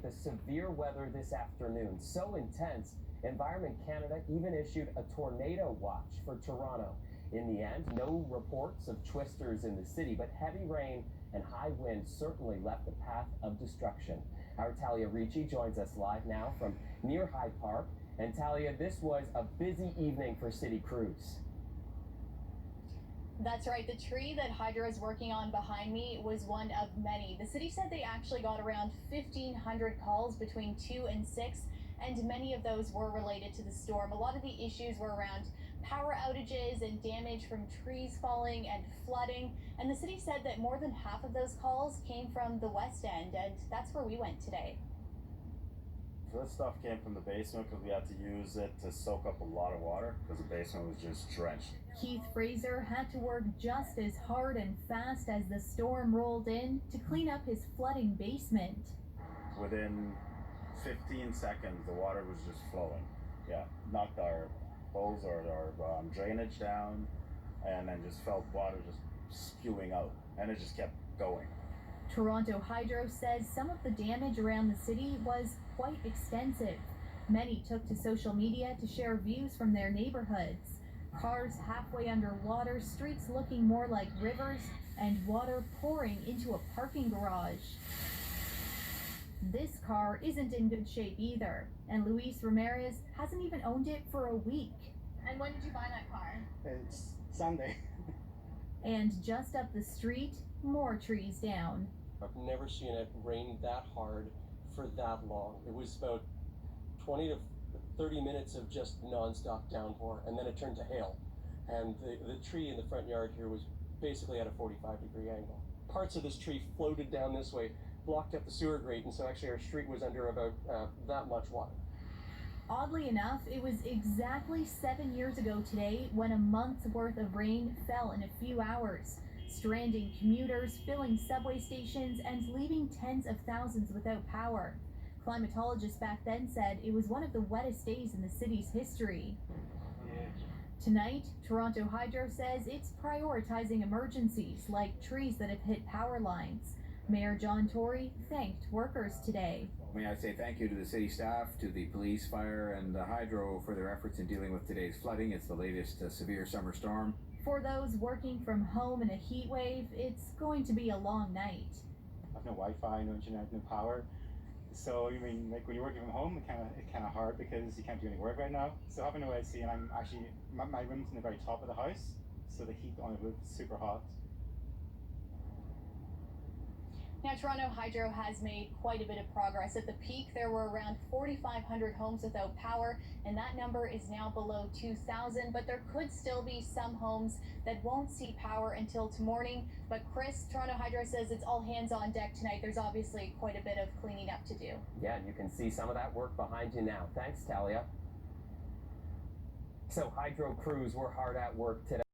the severe weather this afternoon. So intense, Environment Canada even issued a tornado watch for Toronto. In the end, no reports of twisters in the city, but heavy rain and high winds certainly left a path of destruction. Our Talia Ricci joins us live now from near Hyde Park. And Talia, this was a busy evening for city crews. That's right. The tree that Hydro is working on behind me was one of many. The city said they actually got around 1,500 calls between 2 and 6, and many of those were related to the storm. A lot of the issues were around power outages and damage from trees falling and flooding. And the city said that more than half of those calls came from the West End, and that's where we went today. So this stuff came from the basement because we had to use it to soak up a lot of water because the basement was just drenched. Keith Fraser had to work just as hard and fast as the storm rolled in to clean up his flooding basement. Within 15 seconds, the water was just flowing. Yeah, knocked our hose or our drainage down, and then just felt water just spewing out, and it just kept going. Toronto Hydro says some of the damage around the city was quite extensive. Many took to social media to share views from their neighborhoods. Cars halfway underwater, streets looking more like rivers, and water pouring into a parking garage. This car isn't in good shape either, and Luis Ramirez hasn't even owned it for a week. And when did you buy that car? It's Sunday. And just up the street, more trees down. I've never seen it rain that hard for that long. It was about 20 to 30 minutes of just non-stop downpour, and then it turned to hail. And the tree in the front yard here was basically at a 45-degree angle. Parts of this tree floated down this way, blocked up the sewer grate, and so actually our street was under about that much water. Oddly enough, it was exactly 7 years ago today when a month's worth of rain fell in a few hours, stranding commuters, filling subway stations, and leaving tens of thousands without power. Climatologists back then said it was one of the wettest days in the city's history. Tonight, Toronto Hydro says it's prioritizing emergencies like trees that have hit power lines. Mayor John Tory thanked workers today. May I say thank you to the city staff, to the police, fire, and the Hydro for their efforts in dealing with today's flooding. It's the latest severe summer storm. For those working from home in a heat wave, it's going to be a long night. I've no Wi-Fi, no internet, no power. So you mean like when you're working from home, it's kind of hard because you can't do any work right now. So having no AC, and I'm actually my room's in the very top of the house, so the heat on the roof is super hot. Now, Toronto Hydro has made quite a bit of progress. At the peak, there were around 4,500 homes without power, and that number is now below 2,000. But there could still be some homes that won't see power until tomorrow. But Chris, Toronto Hydro says it's all hands on deck tonight. There's obviously quite a bit of cleaning up to do. Yeah, and you can see some of that work behind you now. Thanks, Talia. So Hydro crews were hard at work today.